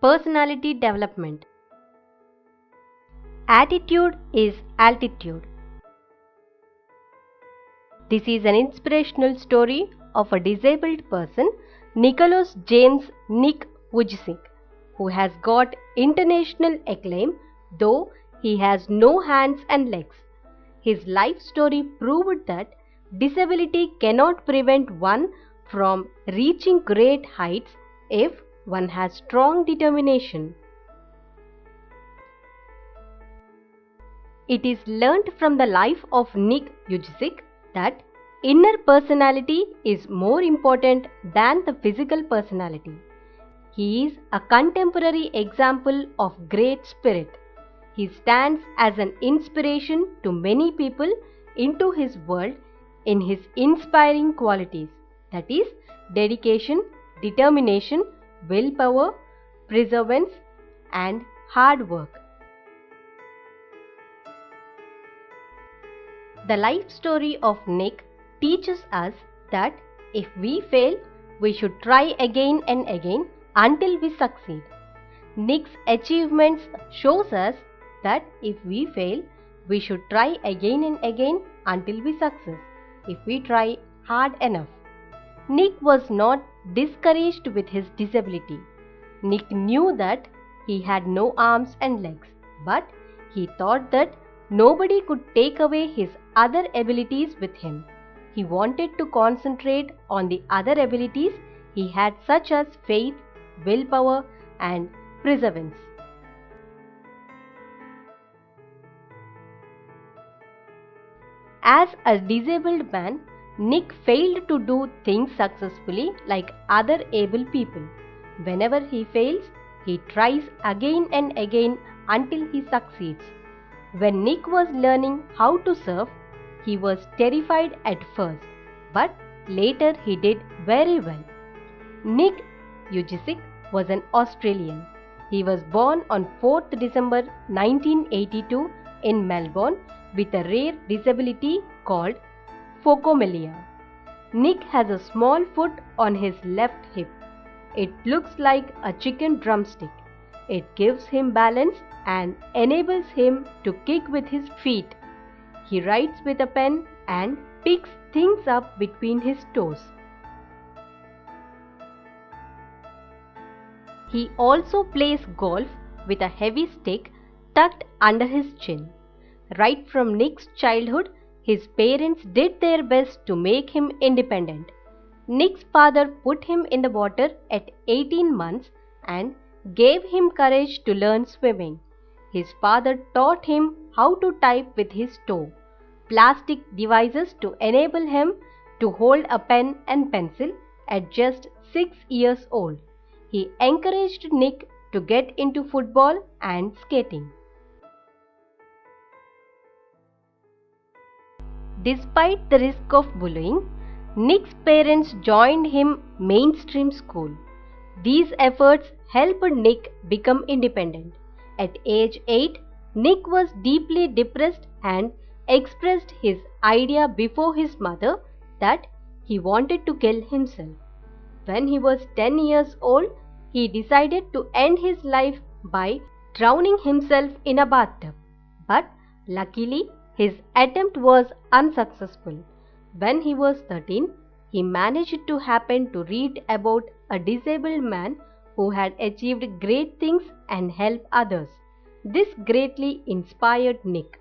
Personality development. Attitude is altitude. This is an inspirational story of a disabled person, Nicholas James Nick Vujicic, who has got international acclaim though he has no hands and legs. His life story proved that disability cannot prevent one from reaching great heights if one has strong determination. It is learnt from the life of Nick Vujicic that inner personality is more important than the physical personality. He is a contemporary example of great spirit. He stands as an inspiration to many people into his world in his inspiring qualities, that is, dedication, determination, willpower, perseverance, and hard work. The life story of Nick teaches us that if we fail, we should try again and again until we succeed. Nick's achievements shows us that if we fail, we should try again and again until we succeed, if we try hard enough. Nick was not discouraged with his disability. Nick knew that he had no arms and legs, but he thought that nobody could take away his other abilities with him. He wanted to concentrate on the other abilities he had, such as faith, willpower, and perseverance. As a disabled man, Nick failed to do things successfully like other able people. Whenever he fails, he tries again and again until he succeeds. When Nick was learning how to surf, he was terrified at first, but later he did very well. Nick Vujicic was an Australian. He was born on 4th December 1982 in Melbourne with a rare disability called phocomelia. Nick has a small foot on his left hip. It looks like a chicken drumstick. It gives him balance and enables him to kick with his feet. He writes with a pen and picks things up between his toes. He also plays golf with a heavy stick tucked under his chin. Right from Nick's childhood, his parents did their best to make him independent. Nick's father put him in the water at 18 months and gave him courage to learn swimming. His father taught him how to type with his toe, plastic devices to enable him to hold a pen and pencil at just 6 years old. He encouraged Nick to get into football and skating. Despite the risk of bullying, Nick's parents joined him mainstream school. These efforts helped Nick become independent. At age 8, Nick was deeply depressed and expressed his idea before his mother that he wanted to kill himself. When he was 10 years old, he decided to end his life by drowning himself in a bathtub. But luckily, his attempt was unsuccessful. When he was 13, he managed to happen to read about a disabled man who had achieved great things and helped others. This greatly inspired Nick.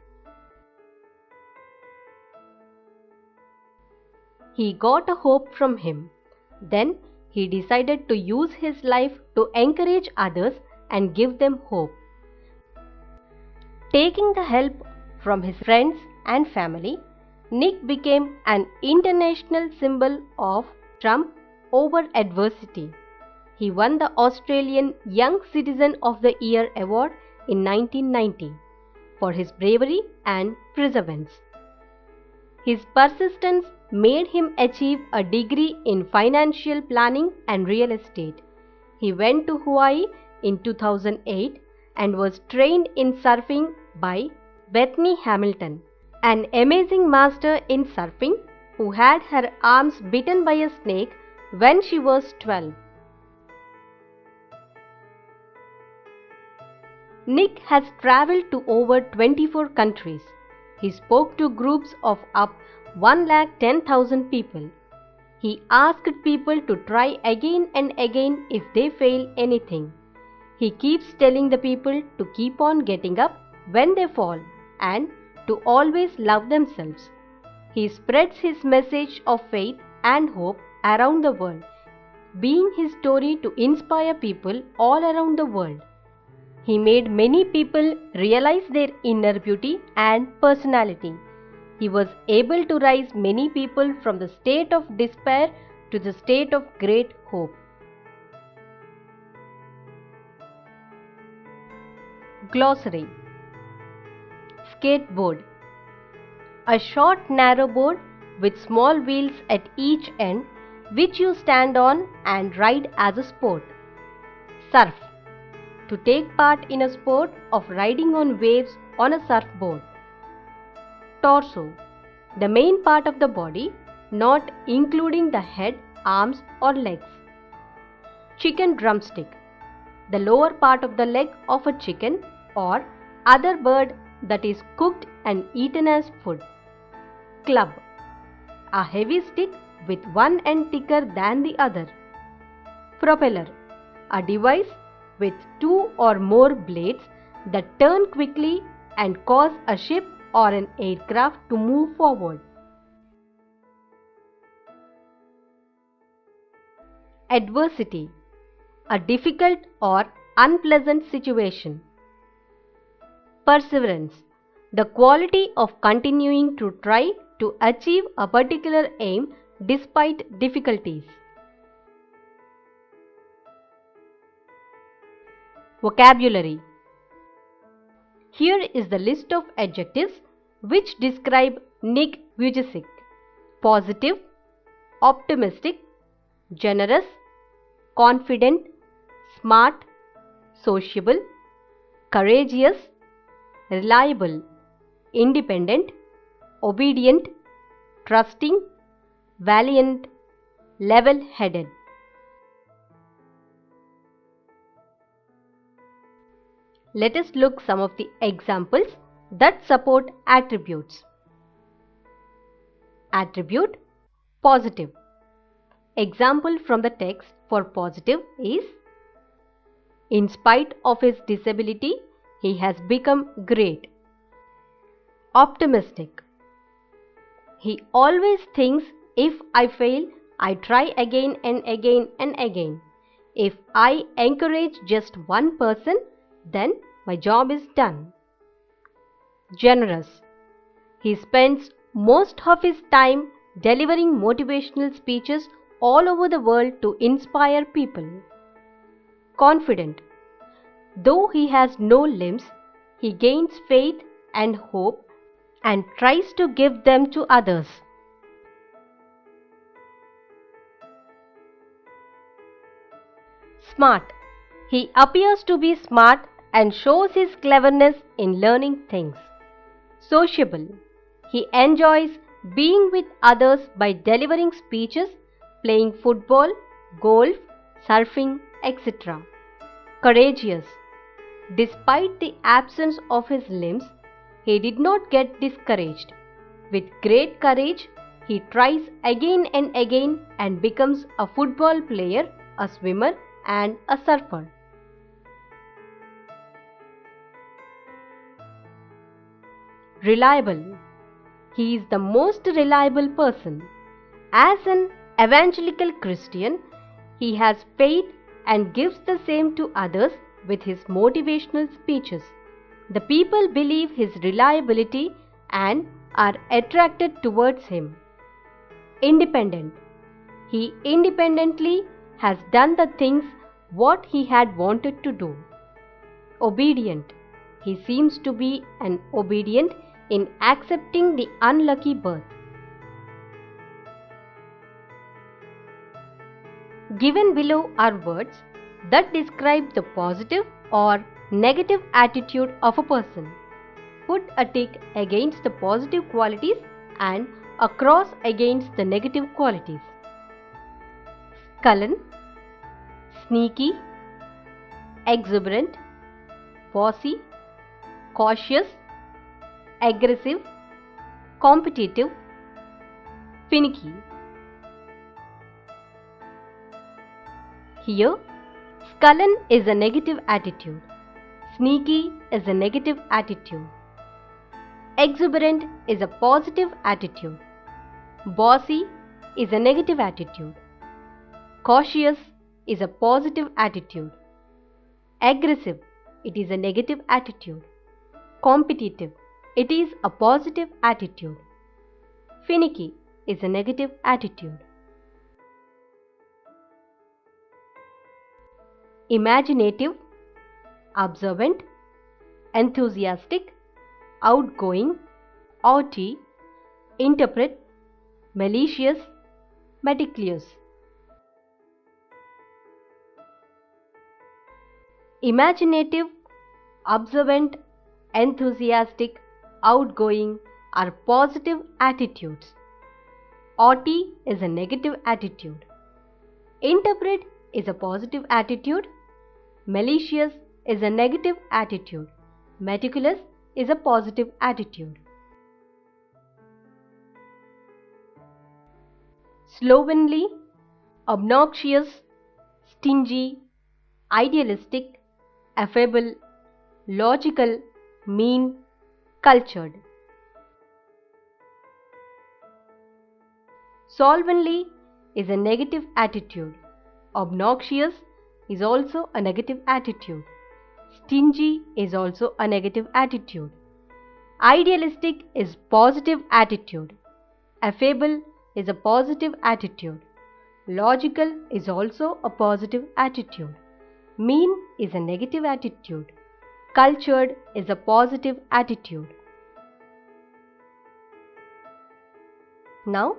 He got a hope from him. Then he decided to use his life to encourage others and give them hope. Taking the help from his friends and family, Nick became an international symbol of triumph over adversity. He won the Australian Young Citizen of the Year award in 1990 for his bravery and perseverance. His persistence made him achieve a degree in financial planning and real estate. He went to Hawaii in 2008 and was trained in surfing by Bethany Hamilton, an amazing master in surfing who had her arms bitten by a snake when she was 12. Nick has traveled to over 24 countries. He spoke to groups of up 110,000 people. He asked people to try again and again if they fail anything. He keeps telling the people to keep on getting up when they fall and to always love themselves. He spreads his message of faith and hope around the world, being his story to inspire people all around the world. He made many people realize their inner beauty and personality. He was able to raise many people from the state of despair to the state of great hope. Glossary. Skateboard. A short narrow board with small wheels at each end which you stand on and ride as a sport. Surf. To take part in a sport of riding on waves on a surfboard. Torso. The main part of the body, not including the head, arms or legs. Chicken drumstick. The lower part of the leg of a chicken or other bird that is cooked and eaten as food. Club. A heavy stick with one end thicker than the other. Propeller. A device with two or more blades that turn quickly and cause a ship or an aircraft to move forward. Adversity. A difficult or unpleasant situation. Perseverance. The quality of continuing to try to achieve a particular aim despite difficulties. Vocabulary. Here is the list of adjectives which describe Nick Vujicic. Positive, optimistic, generous, confident, smart, sociable, courageous, reliable, independent, obedient, trusting, valiant, level-headed. Let us look some of the examples that support attributes. Attribute, positive. Example from the text for positive is: in spite of his disability, he has become great. Optimistic. He always thinks, if I fail, I try again and again and again. If I encourage just one person, then my job is done. Generous. He spends most of his time delivering motivational speeches all over the world to inspire people. Confident. Though he has no limbs, he gains faith and hope and tries to give them to others. Smart. He appears to be smart and shows his cleverness in learning things. Sociable. He enjoys being with others by delivering speeches, playing football, golf, surfing, etc. Courageous. Despite the absence of his limbs, he did not get discouraged. With great courage, he tries again and again and becomes a football player, a swimmer, and a surfer. Reliable. He is the most reliable person. As an evangelical Christian, he has faith and gives the same to others with his motivational speeches. The people believe his reliability and are attracted towards him. Independent. He independently has done the things what he had wanted to do. Obedient. He seems to be an obedient in accepting the unlucky birth. Given below are words that describe the positive or negative attitude of a person. Put a tick against the positive qualities and a cross against the negative qualities. Sullen, sneaky, exuberant, bossy, cautious, aggressive, competitive, finicky. Here, sullen is a negative attitude. Sneaky is a negative attitude. Exuberant is a positive attitude. Bossy is a negative attitude. Cautious is a positive attitude. Aggressive, it is a negative attitude. Competitive, it is a positive attitude. Finicky is a negative attitude. Imaginative, observant, enthusiastic, outgoing, haughty, interpret, malicious, meticulous. Imaginative, observant, enthusiastic, outgoing are positive attitudes. Haughty is a negative attitude. Interpret is a positive attitude. Malicious is a negative attitude. Meticulous is a positive attitude. Slovenly, obnoxious, stingy, idealistic, affable, logical, mean, cultured. Slovenly is a negative attitude. Obnoxious is also a negative attitude. Stingy is also a negative attitude. Idealistic is positive attitude. Affable is a positive attitude. Logical is also a positive attitude. Mean is a negative attitude. Cultured is a positive attitude. Now,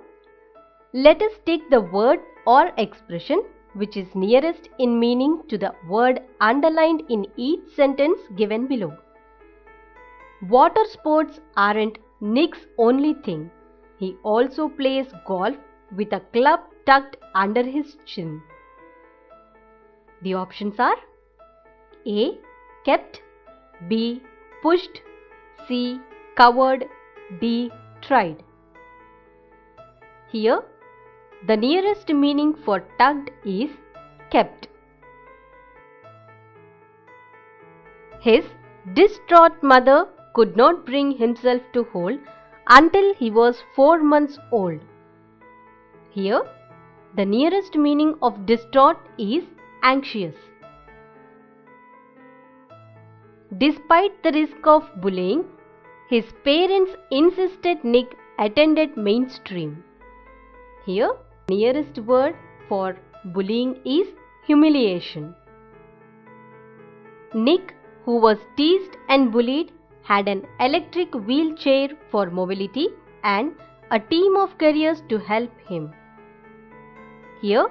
let us take the word or expression which is nearest in meaning to the word underlined in each sentence given below. Water sports aren't Nick's only thing. He also plays golf with a club tucked under his chin. The options are A. Kept, B. Pushed, C. Covered, D. Tried. Here, the nearest meaning for tucked is kept. His distraught mother could not bring himself to hold until he was 4 months old. Here, the nearest meaning of distraught is anxious. Despite the risk of bullying, his parents insisted Nick attended mainstream. Here, nearest word for bullying is humiliation. Nick, who was teased and bullied, had an electric wheelchair for mobility and a team of carriers to help him. Here,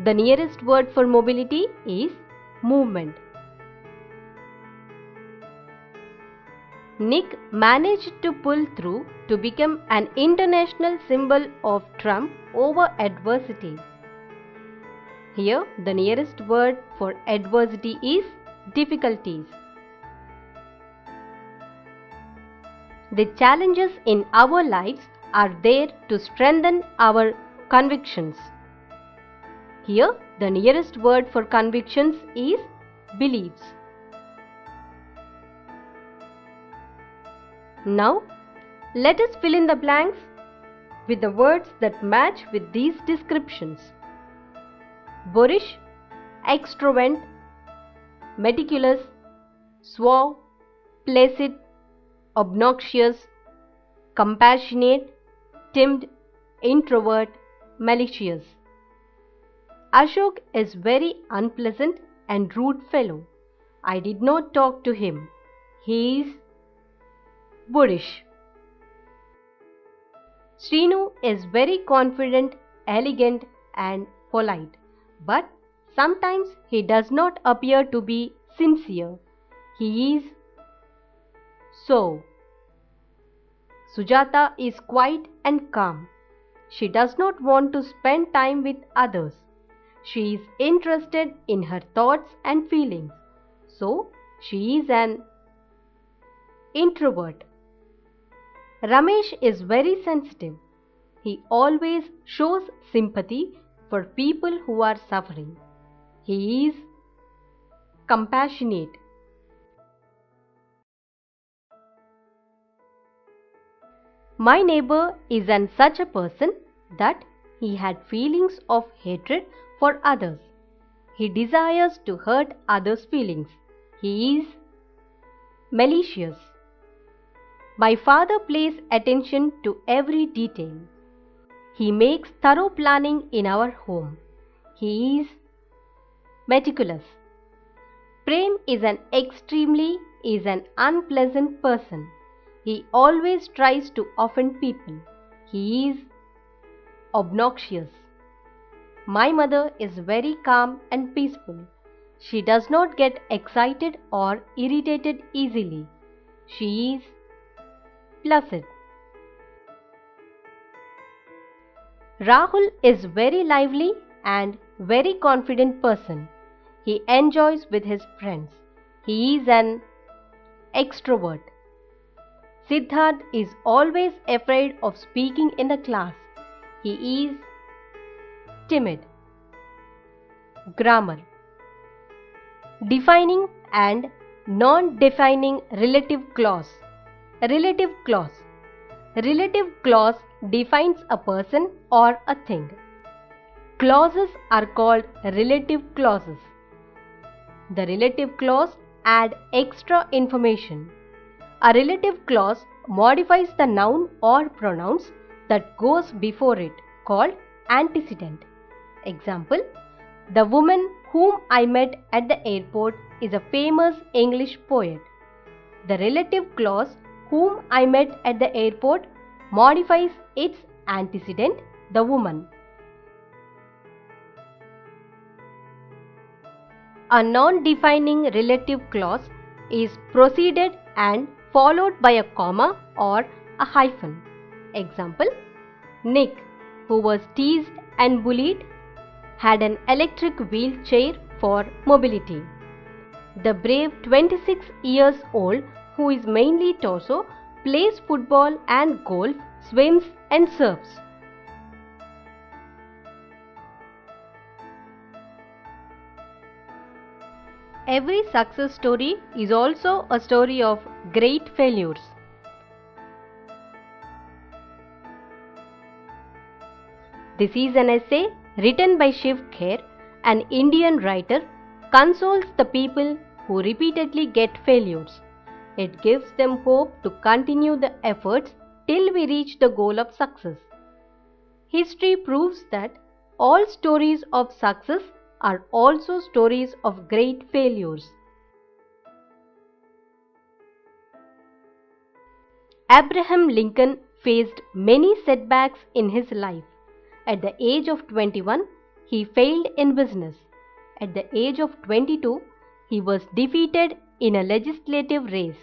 the nearest word for mobility is movement. Nick managed to pull through to become an international symbol of triumph over adversity. Here, the nearest word for adversity is difficulties. The challenges in our lives are there to strengthen our convictions. Here, the nearest word for convictions is beliefs. Now, let us fill in the blanks with the words that match with these descriptions. Boorish, extravagant, meticulous, suave, placid, obnoxious, compassionate, timid, introvert, malicious. Ashok is very unpleasant and rude fellow. I did not talk to him. He is boorish. Srinu is very confident, elegant and polite, but sometimes he does not appear to be sincere. He is so. Sujata is quiet and calm. She does not want to spend time with others. She is interested in her thoughts and feelings, so She is an introvert. Ramesh is very sensitive. He always shows sympathy for people who are suffering. He is compassionate. My neighbor is such a person that he had feelings of hatred for others. He desires to hurt others' feelings. He is malicious. My father pays attention to every detail. He makes thorough planning in our home. He is meticulous. Prem is an unpleasant person. He always tries to offend people. He is obnoxious. My mother is very calm and peaceful. She does not get excited or irritated easily. She is placid. Rahul is very lively and very confident person. He enjoys with his friends. He is an extrovert. Siddharth is always afraid of speaking in the class. He is timid. Grammar. Defining and non-defining relative clause. Relative clause. Relative clause defines a person or a thing. Clauses are called relative clauses. The relative clause adds extra information. A relative clause modifies the noun or pronouns that goes before it, called antecedent. Example: the woman whom I met at the airport is a famous English poet. The relative clause whom I met at the airport modifies its antecedent, the woman. A non-defining relative clause is preceded and followed by a comma or a hyphen. Example: Nick, who was teased and bullied, had an electric wheelchair for mobility. The brave 26 years old, who is mainly torso, plays football and golf, swims and surfs. Every success story is also a story of great failures. This is an essay written by Shiv Kher, an Indian writer, consoles the people who repeatedly get failures. It gives them hope to continue the efforts till we reach the goal of success. History proves that all stories of success are also stories of great failures. Abraham Lincoln faced many setbacks in his life. At the age of 21, he failed in business. At the age of 22, he was defeated in a legislative race.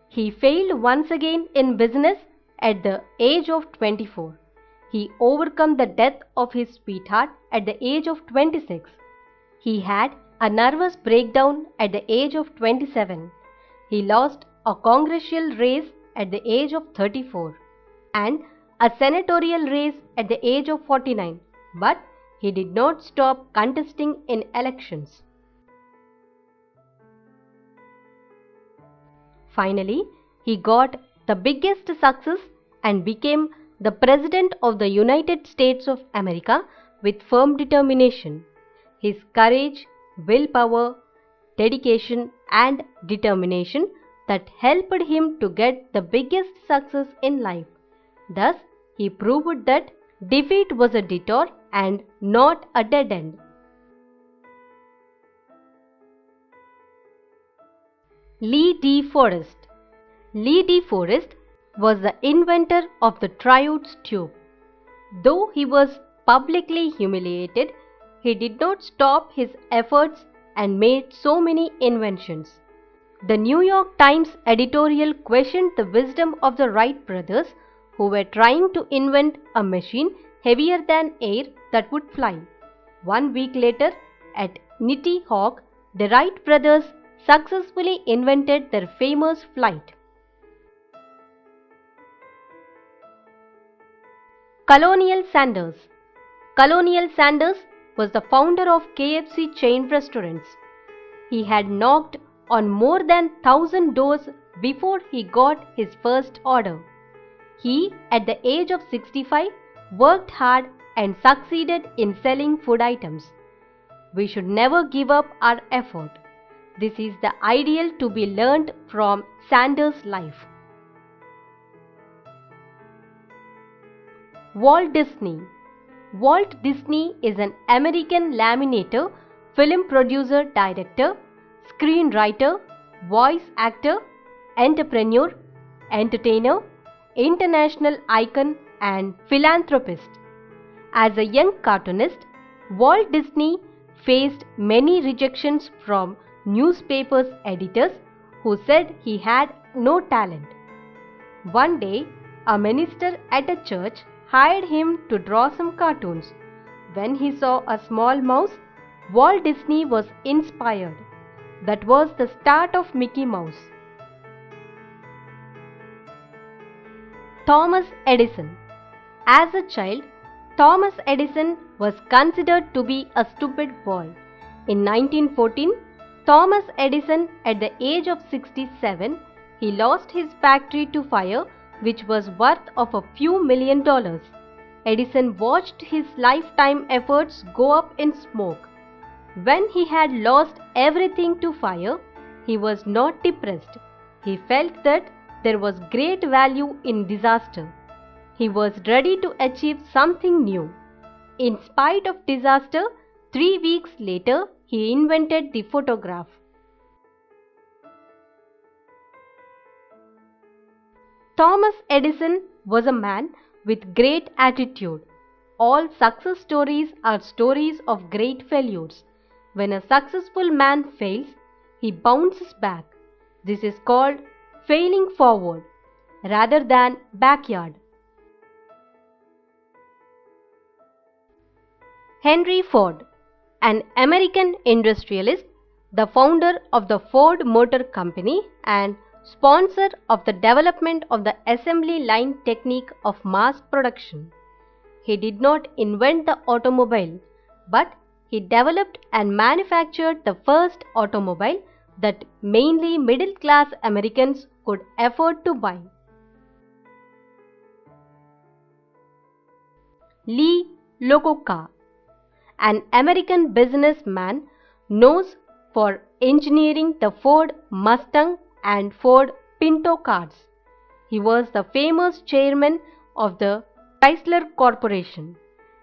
He failed once again in business at the age of 24. He overcame the death of his sweetheart at the age of 26. He had a nervous breakdown at the age of 27. He lost a congressional race at the age of 34 and a senatorial race at the age of 49, but he did not stop contesting in elections. Finally, he got the biggest success and became the President of the United States of America with firm determination. His courage, willpower, dedication and determination that helped him to get the biggest success in life. Thus, he proved that defeat was a detour and not a dead end. Lee D. Forrest. Lee D. Forrest was the inventor of the Triodes tube. Though he was publicly humiliated, he did not stop his efforts and made so many inventions. The New York Times editorial questioned the wisdom of the Wright brothers, who were trying to invent a machine heavier than air that would fly. 1 week later, at Nitty Hawk, the Wright brothers successfully invented their famous flight. Colonel Sanders. Colonel Sanders was the founder of KFC chain restaurants. He had knocked on more than 1,000 doors before he got his first order. He, at the age of 65, worked hard and succeeded in selling food items. We should never give up our effort. This is the ideal to be learned from Sanders' life. Walt Disney. Walt Disney is an American laminator, film producer, director, screenwriter, voice actor, entrepreneur, entertainer, international icon, and philanthropist. As a young cartoonist, Walt Disney faced many rejections from newspapers' editors who said he had no talent. One day, a minister at a church hired him to draw some cartoons. When he saw a small mouse, Walt Disney was inspired. That was the start of Mickey Mouse. Thomas Edison. As a child, Thomas Edison was considered to be a stupid boy. In 1914, Thomas Edison, at the age of 67, he lost his factory to fire, which was worth of a few $1 million. Edison watched his lifetime efforts go up in smoke. When he had lost everything to fire, he was not depressed. He felt that there was great value in disaster. He was ready to achieve something new. In spite of disaster, 3 weeks later, he invented the photograph. Thomas Edison was a man with great attitude. All success stories are stories of great failures. When a successful man fails, he bounces back. This is called failing forward rather than backyard. Henry Ford, an American industrialist, the founder of the Ford Motor Company and sponsor of the development of the assembly line technique of mass production. He did not invent the automobile, but he developed and manufactured the first automobile that mainly middle-class Americans could afford to buy. Lee Iacocca, an American businessman known for engineering the Ford Mustang and Ford Pinto cars. He was the famous chairman of the Chrysler Corporation.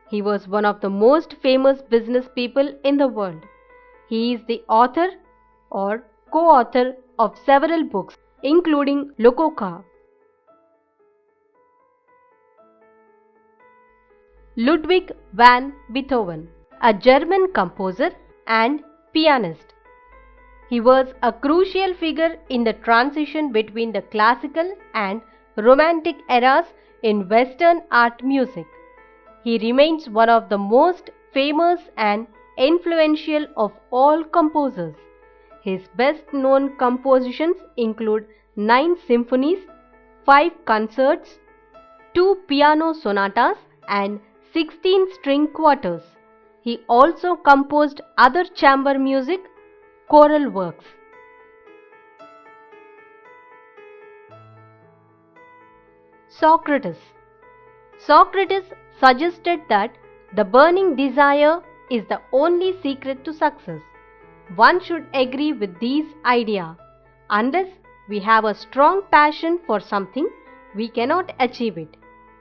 He was one of the most famous business people in the world. He is the author or co-author of several books, including Iacocca. Ludwig van Beethoven, a German composer and pianist. He was a crucial figure in the transition between the classical and romantic eras in Western art music. He remains one of the most famous and influential of all composers. His best-known compositions include 9 symphonies, 5 concerts, 2 piano sonatas, and 16 string quartets. He also composed other chamber music, choral works. Socrates. Socrates suggested that the burning desire is the only secret to success. One should agree with this idea. Unless we have a strong passion for something, we cannot achieve it.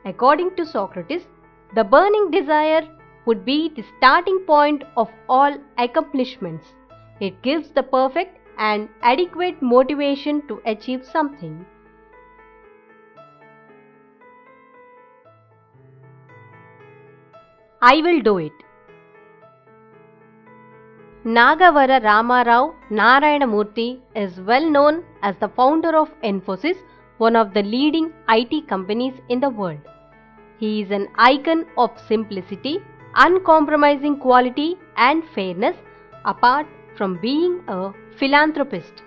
According to Socrates, the burning desire would be the starting point of all accomplishments. It gives the perfect and adequate motivation to achieve something. I will do it. Nagavara Ramarao Narayanamurthy is well known as the founder of Infosys, one of the leading IT companies in the world. He is an icon of simplicity, uncompromising quality and fairness. Apart from being a philanthropist.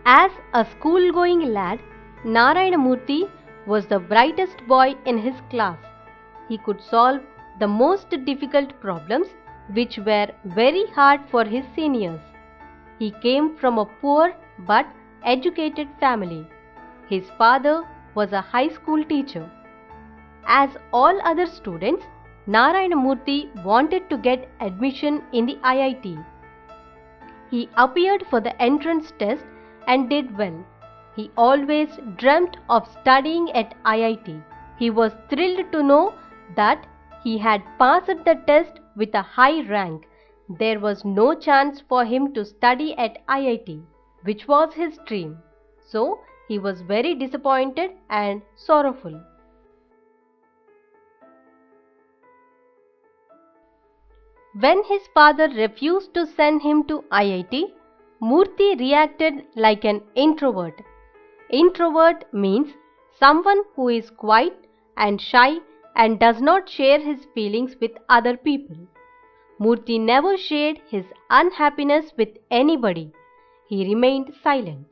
As a school-going lad, Narayana Murthy was the brightest boy in his class. He could solve the most difficult problems which were very hard for his seniors. He came from a poor but educated family. His father was a high school teacher. As all other students, Narayana Murthy wanted to get admission in the IIT. He appeared for the entrance test and did well. He always dreamt of studying at IIT. He was thrilled to know that he had passed the test with a high rank. There was no chance for him to study at IIT, which was his dream. So he was very disappointed and sorrowful. When his father refused to send him to IIT, Murthy reacted like an introvert. Introvert means someone who is quiet and shy and does not share his feelings with other people. Murthy never shared his unhappiness with anybody. He remained silent.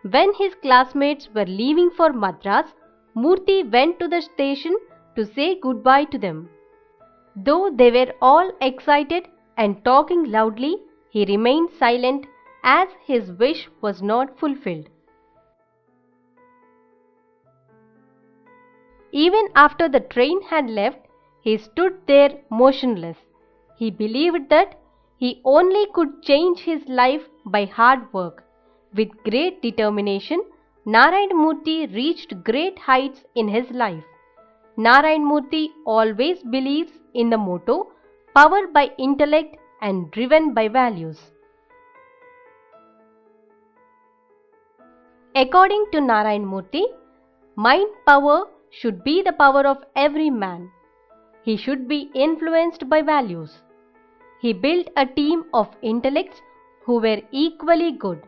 When his classmates were leaving for Madras, Murthy went to the station to say goodbye to them. Though they were all excited and talking loudly, he remained silent as his wish was not fulfilled. Even after the train had left, he stood there motionless. He believed that he only could change his life by hard work. With great determination, Narayana Murthy reached great heights in his life. Narayana Murthy always believes in the motto, power by intellect and driven by values. According to Narayana Murthy, mind power should be the power of every man. He should be influenced by values. He built a team of intellects who were equally good.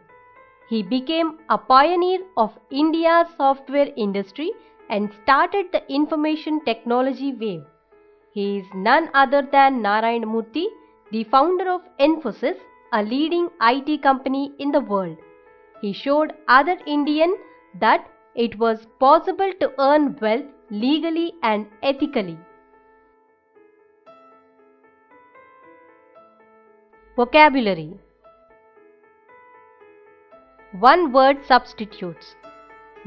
He became a pioneer of India's software industry and started the information technology wave. He is none other than Narayana Murthy, the founder of Infosys, a leading IT company in the world. He showed other Indians that it was possible to earn wealth legally and ethically. Vocabulary: one-word substitutes.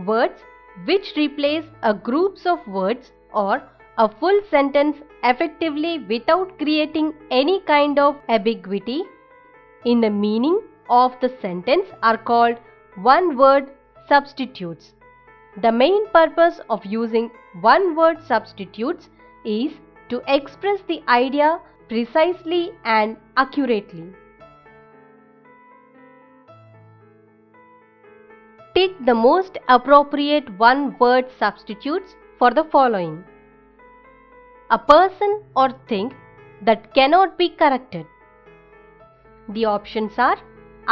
Words which replace a groups of words or a full sentence effectively without creating any kind of ambiguity in the meaning of the sentence are called one-word substitutes. The main purpose of using one-word substitutes is to express the idea precisely and accurately. Pick the most appropriate one-word substitutes for the following: a person or thing that cannot be corrected. The options are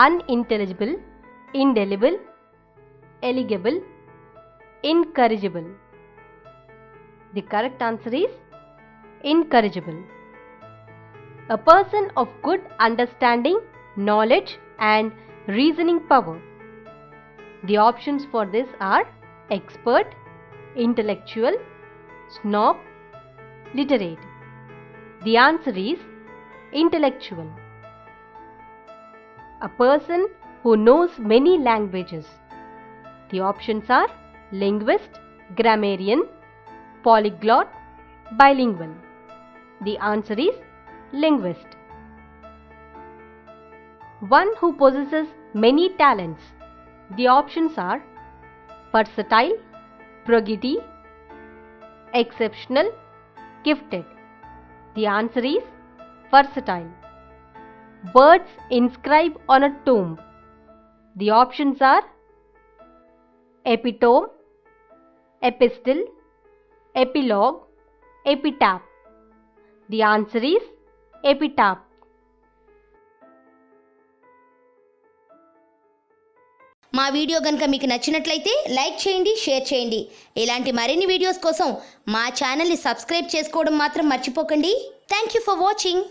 unintelligible, indelible, eligible, incorrigible. The correct answer is incorrigible. A person of good understanding, knowledge and reasoning power. The options for this are expert, intellectual, snob, literate. The answer is intellectual. A person who knows many languages. The options are linguist, grammarian, polyglot, bilingual. The answer is linguist. One who possesses many talents. The options are versatile, prodigy, exceptional, gifted. The answer is versatile. Words inscribed on a tomb. The options are epitome, epistle, epilogue, epitaph. The answer is epitaph. మా video కనుక మీకు నచ్చినట్లయితే like చేయండి, share చేయండి. ఇలాంటి మరిన్ని videos కోసం మా ఛానల్ని సబ్స్క్రైబ్ చేసుకోవడం మాత్రం మర్చిపోకండి. Thank you for watching.